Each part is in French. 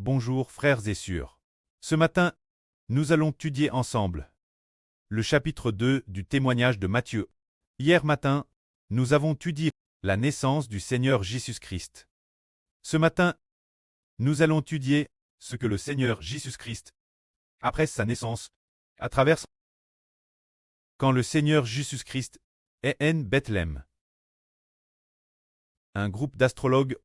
Bonjour frères et sœurs. Ce matin, nous allons étudier ensemble le chapitre 2 du témoignage de Matthieu. Hier matin, nous avons étudié la naissance du Seigneur Jésus-Christ. Ce matin, nous allons étudier ce que le Seigneur Jésus-Christ, après sa naissance, à travers quand le Seigneur Jésus-Christ est en Bethléem. Un groupe d'astrologues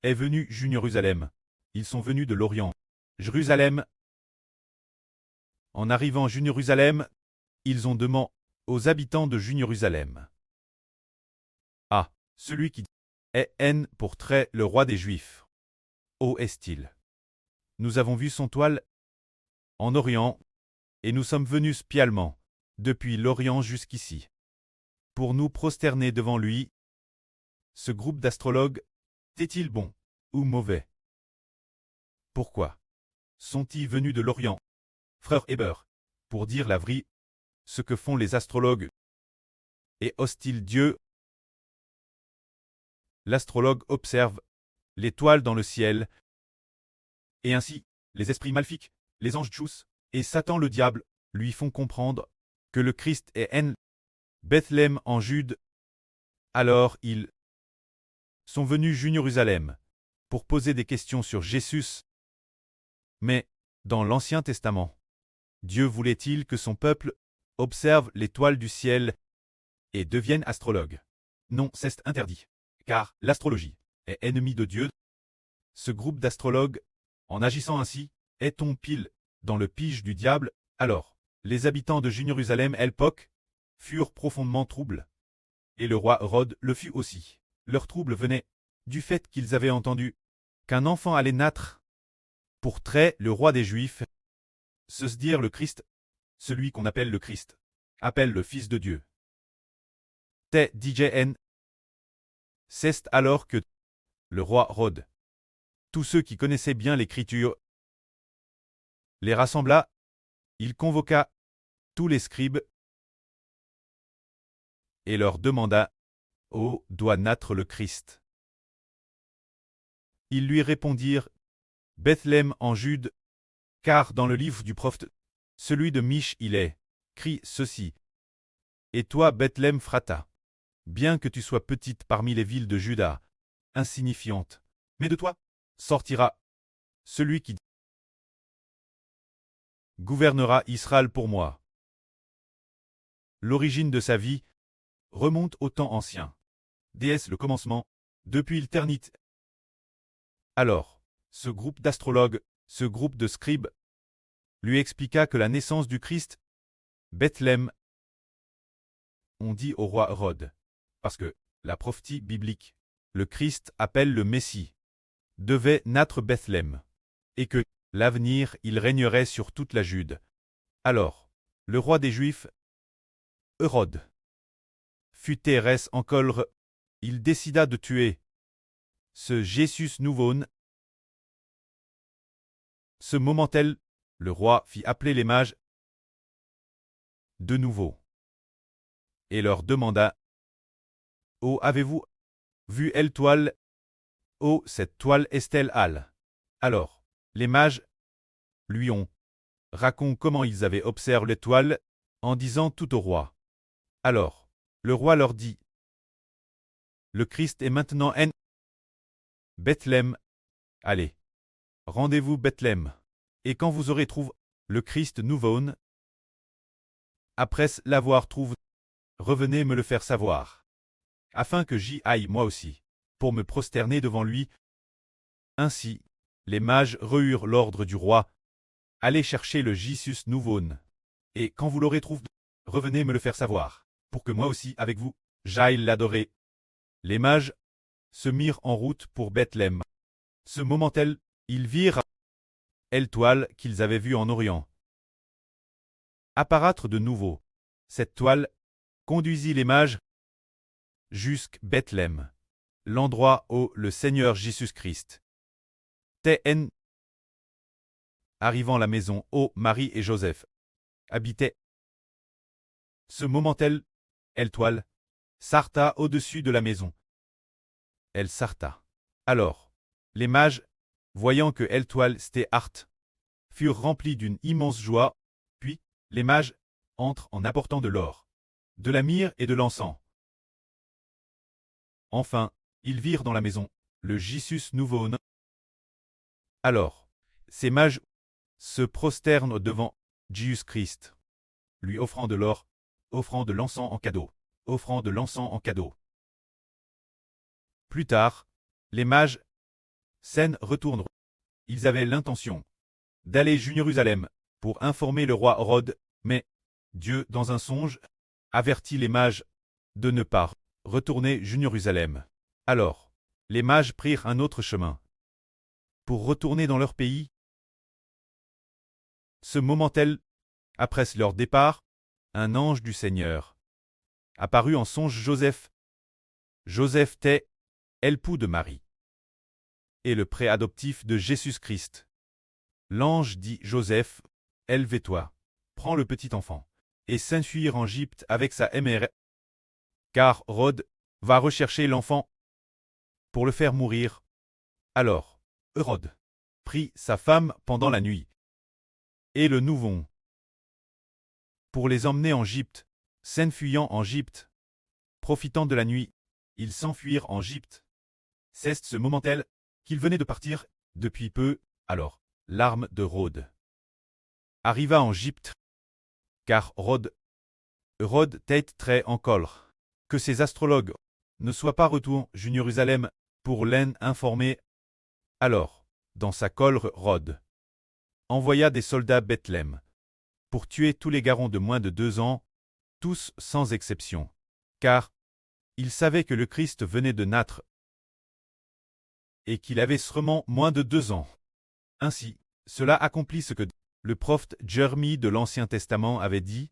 est venu Jérusalem. Ils sont venus de l'Orient. Jérusalem. En arrivant à Jérusalem, ils ont demandé aux habitants de Jérusalem. Ah, celui qui est N pour trait le roi des Juifs. Où est-il? Nous avons vu son toile en Orient, et nous sommes venus spécialement, depuis l'Orient jusqu'ici, pour nous prosterner devant lui. Ce groupe d'astrologues est-il bon ou mauvais? Pourquoi sont-ils venus de l'Orient, frère Héber, pour dire la vraie, ce que font les astrologues? Et osent-ils Dieu? L'astrologue observe l'étoile dans le ciel, et ainsi, les esprits maléfiques, les anges Tchous, et Satan le diable, lui font comprendre que le Christ est en Bethléem en Jude. Alors ils sont venus Jérusalem pour poser des questions sur Jésus. Mais, dans l'Ancien Testament, Dieu voulait-il que son peuple observe l'étoile du ciel et devienne astrologue? Non, c'est interdit, car l'astrologie est ennemie de Dieu. Ce groupe d'astrologues, en agissant ainsi, est-on pile dans le piège du diable? Alors, les habitants de Jérusalem à l'époque furent profondément troublés. Et le roi Hérode le fut aussi. Leur trouble venait du fait qu'ils avaient entendu qu'un enfant allait naître pour trait le roi des Juifs, se dire le Christ, celui qu'on appelle le Christ, appelle le Fils de Dieu. TDJN. C'est alors que le roi Hérode, tous ceux qui connaissaient bien l'Écriture, les rassembla, il convoqua tous les scribes et leur demanda « Où doit naître le Christ ?» Ils lui répondirent « Bethléem en Jude, car dans le livre du prophète, celui de Mich il est, crie ceci. Et toi Bethléem Phrata, bien que tu sois petite parmi les villes de Juda, insignifiante, mais de toi sortira celui qui gouvernera Israël pour moi. » L'origine de sa vie remonte au temps ancien. Déesse le commencement, depuis l'éternité. Alors, ce groupe d'astrologues, ce groupe de scribes, lui expliqua que la naissance du Christ, Bethléem, on dit au roi Hérode, parce que la prophétie biblique, le Christ appelle le Messie, devait naître Bethléem, et que, l'avenir, il régnerait sur toute la Jude. Alors, le roi des Juifs, Hérode, fut terrestre en colère, il décida de tuer ce Jésus nouveau-né. Ce moment-là, le roi fit appeler les mages de nouveau et leur demanda « Oh, avez-vous vu elle toile? Oh, cette toile est-elle hâle ?» Alors, les mages lui ont raconté comment ils avaient observé l'étoile en disant tout au roi. Alors, le roi leur dit « Le Christ est maintenant en Bethléem. Allez, rendez-vous Bethléem, et quand vous aurez trouvé le Christ nouveau-né, après l'avoir trouvé, revenez me le faire savoir, afin que j'y aille moi aussi, pour me prosterner devant lui. » Ainsi, les mages reçurent l'ordre du roi, allez chercher le Jésus nouveau-né, et quand vous l'aurez trouvé, revenez me le faire savoir, pour que moi aussi, avec vous, j'aille l'adorer. Les mages se mirent en route pour Bethléem. Ce moment-là, ils virent l'étoile qu'ils avaient vue en Orient apparaître de nouveau. Cette toile conduisit les mages jusqu'à Bethléem, l'endroit où le Seigneur Jésus-Christ était. Arrivant à la maison où Marie et Joseph habitaient. Ce moment-là, l'étoile s'arrêta au-dessus de la maison. Elle s'arrêta. Alors, les mages voyant que Eltoile et Hart furent remplis d'une immense joie, puis les mages entrent en apportant de l'or, de la myrrhe et de l'encens. Enfin, ils virent dans la maison le Jesus nouveau-né. Alors, ces mages se prosternent devant Jésus-Christ, lui offrant de l'or, offrant de l'encens en cadeau, offrant de l'encens en cadeau. Plus tard, les mages s'en retournent. Ils avaient l'intention d'aller à Jérusalem pour informer le roi Hérode, mais Dieu, dans un songe, avertit les mages de ne pas retourner à Jérusalem. Alors, les mages prirent un autre chemin pour retourner dans leur pays. Ce moment-là, après leur départ, un ange du Seigneur apparut en songe Joseph. Joseph était l'époux de Marie et le préadoptif de Jésus-Christ. L'ange dit Joseph, élève-toi, prends le petit enfant, et s'enfuir en Égypte avec sa mère, car Hérode va rechercher l'enfant pour le faire mourir. Alors, Hérode prit sa femme pendant la nuit et le nouveau pour les emmener en Égypte, s'enfuyant en Égypte. Profitant de la nuit, ils s'enfuirent en Égypte. C'est ce moment-là qu'ils venaient de partir depuis peu, alors l'arme de Hérode arriva en Égypte, car Hérode était très en colère que ses astrologues ne soient pas retournés à Jérusalem pour l'en informer. Alors, dans sa colère, Hérode envoya des soldats à Bethléem pour tuer tous les garçons de moins de 2 ans, tous sans exception, car il savait que le Christ venait de naître et qu'il avait seulement moins de 2 ans. Ainsi, cela accomplit ce que le prophète Jérémie de l'Ancien Testament avait dit.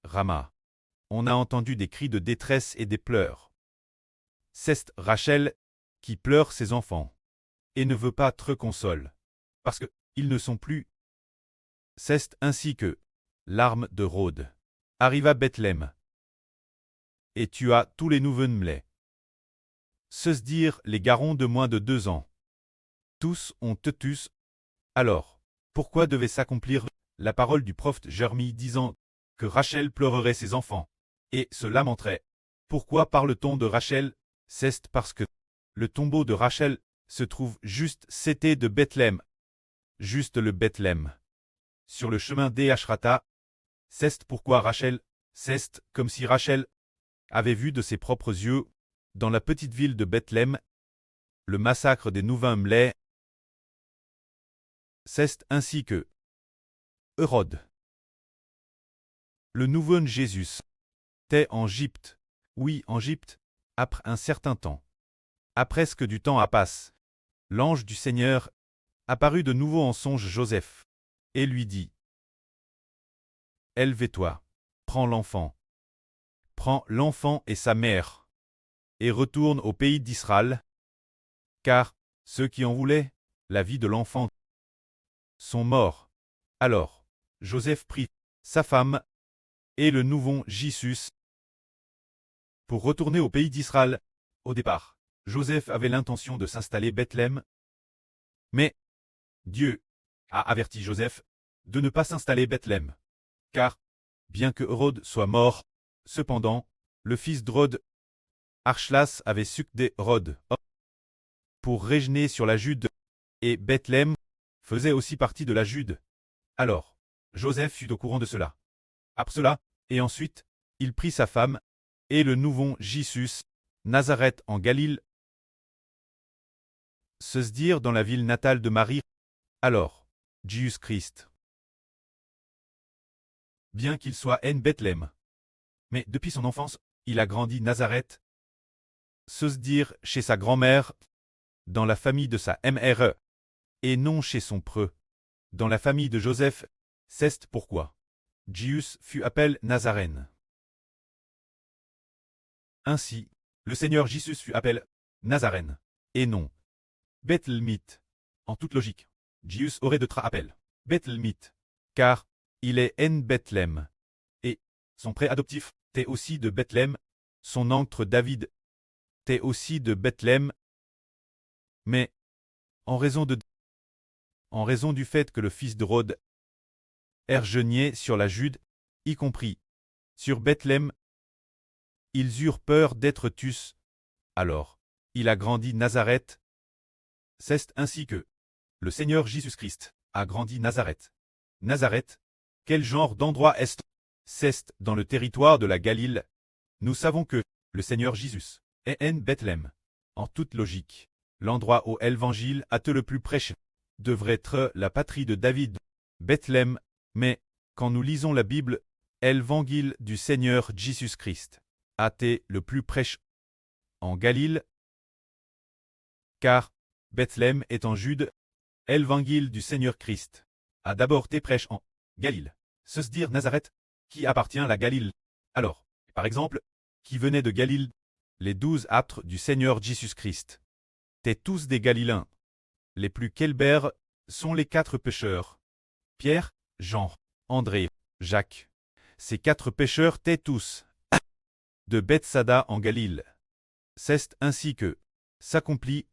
Rama. On a entendu des cris de détresse et des pleurs. C'est Rachel qui pleure ses enfants et ne veut pas te consoler, parce qu'ils ne sont plus. C'est ainsi que l'arme de Hérode arriva à Bethléem et tua tous les nouveau-nés. Se dire les garçons de moins de 2 ans. Tous ont tous. Alors, pourquoi devait s'accomplir la parole du prophète Jérémie disant que Rachel pleurerait ses enfants et se lamenterait? Pourquoi parle-t-on de Rachel? C'est parce que le tombeau de Rachel se trouve juste c'était de Bethléem. Juste le Bethléem. Sur le chemin d'Éachrata. C'est pourquoi Rachel, c'est comme si Rachel avait vu de ses propres yeux, dans la petite ville de Bethléem, le massacre des nouveau-nés. C'est ainsi que Hérode, le nouveau-né Jésus, était en Égypte, oui en Égypte, après un certain temps. Après ce que du temps a passé, l'ange du Seigneur apparut de nouveau en songe Joseph, et lui dit, élève-toi, prends l'enfant et sa mère, et retourne au pays d'Israël, car ceux qui en voulaient la vie de l'enfant sont morts. Alors, Joseph prit sa femme et le nouveau Jésus pour retourner au pays d'Israël. Au départ, Joseph avait l'intention de s'installer à Bethléem, mais Dieu a averti Joseph de ne pas s'installer à Bethléem, car, bien que Hérode soit mort, cependant, le fils d'Hérode, Archlas, avait succédé Hérode pour régner sur la Jude, et Bethléem faisait aussi partie de la Jude. Alors, Joseph fut au courant de cela. Après cela, et ensuite, il prit sa femme, et le nouveau Jésus, Nazareth en Galilée, se dire dans la ville natale de Marie. Alors, Jésus-Christ, bien qu'il soit en Bethléem, mais depuis son enfance, il a grandi Nazareth, se dire chez sa grand-mère, dans la famille de sa mère, et non chez son preux, dans la famille de Joseph. C'est pourquoi Jésus fut appelé Nazarène. Ainsi, le Seigneur Jésus fut appelé Nazarène, et non Bethlémite. En toute logique, Jésus aurait de appel Bethlémite, car il est en Bethléem, et son pré adoptif était aussi de Bethléem, son oncle David était aussi de Bethléem, mais En raison du fait que le fils de Rod régnait sur la Jude, y compris sur Bethléem, ils eurent peur d'être tués. Alors, il a grandi Nazareth. C'est ainsi que le Seigneur Jésus-Christ a grandi Nazareth. Nazareth, quel genre d'endroit est-ce? C'est dans le territoire de la Galile. Nous savons que le Seigneur Jésus est en Bethléem. En toute logique, l'endroit où l'Évangile a été le plus prêché devrait être la patrie de David, Bethléem, mais quand nous lisons la Bible, l'Évangile du Seigneur Jésus-Christ a été le plus prêché en Galile, car Bethléem est en Jude. L'Évangile du Seigneur Christ a d'abord été prêché en Galile. C'est dire Nazareth, qui appartient à la Galile. Alors, par exemple, qui venait de Galile, les 12 apôtres du Seigneur Jésus-Christ étaient tous des Galiléens. Les plus célèbres sont les 4 pêcheurs. Pierre, Jean, André, Jacques. Ces 4 pêcheurs étaient tous de Bethsaida en Galile. C'est ainsi que s'accomplit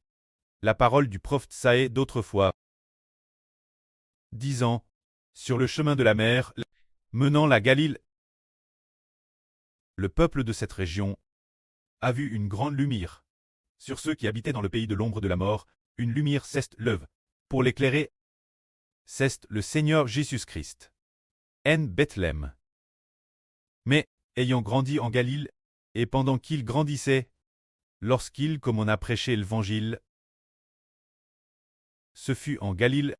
la parole du prophète Isaïe d'autrefois, disant, sur le chemin de la mer, menant la Galile. Le peuple de cette région a vu une grande lumière. Sur ceux qui habitaient dans le pays de l'ombre de la mort, une lumière s'est levée pour l'éclairer. C'est le Seigneur Jésus-Christ. En Bethléem. Mais, ayant grandi en Galile, et pendant qu'il grandissait, lorsqu'il, comme on a prêché l'Évangile, ce fut en Galile,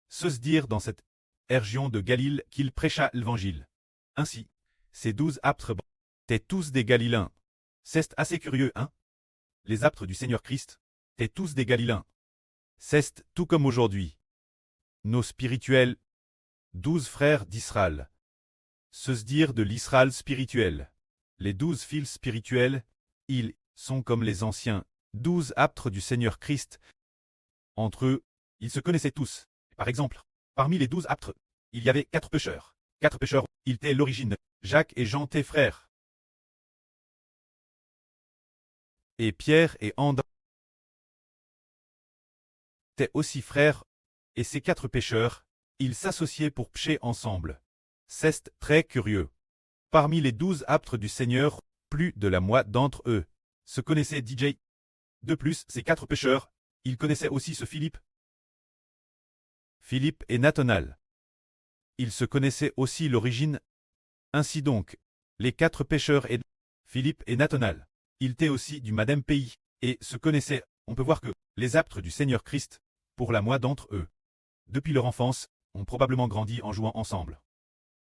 se dire dans cette région de Galile qu'il prêcha l'Évangile. Ainsi, ces 12 apôtres étaient tous des Galiléens. C'est assez curieux, hein? Les apôtres du Seigneur Christ étaient tous des Galiléens. C'est tout comme aujourd'hui. Nos spirituels, 12 frères d'Israël. Se dire de l'Israël spirituel. Les 12 fils spirituels, ils sont comme les anciens 12 apôtres du Seigneur Christ. Entre eux, ils se connaissaient tous. Par exemple, parmi les 12 apôtres, il y avait 4 pêcheurs. 4 pêcheurs, ils étaient l'origine. Jacques et Jean étaient frères. Et Pierre et André étaient aussi frères. Et ces 4 pêcheurs, ils s'associaient pour pêcher ensemble. C'est très curieux. Parmi les 12 apôtres du Seigneur, plus de la moitié d'entre eux se connaissaient DJ. De plus, ces 4 pêcheurs, ils connaissaient aussi ce Philippe. Philippe et Nathanaël. Ils se connaissaient aussi l'origine. Ainsi donc, les 4 pêcheurs et Philippe et Nathanaël, ils étaient aussi du même pays, et se connaissaient. On peut voir que les apôtres du Seigneur Christ, pour la moitié d'entre eux, depuis leur enfance, ont probablement grandi en jouant ensemble.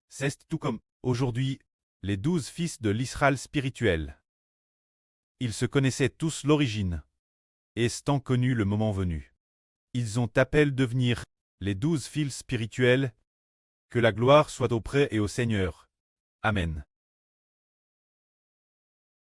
C'est tout comme, aujourd'hui, les 12 fils de l'Israël spirituel. Ils se connaissaient tous l'origine. Et s'étant connu le moment venu, ils ont appelé devenir les 12 fils spirituels. Que la gloire soit auprès et au Seigneur. Amen.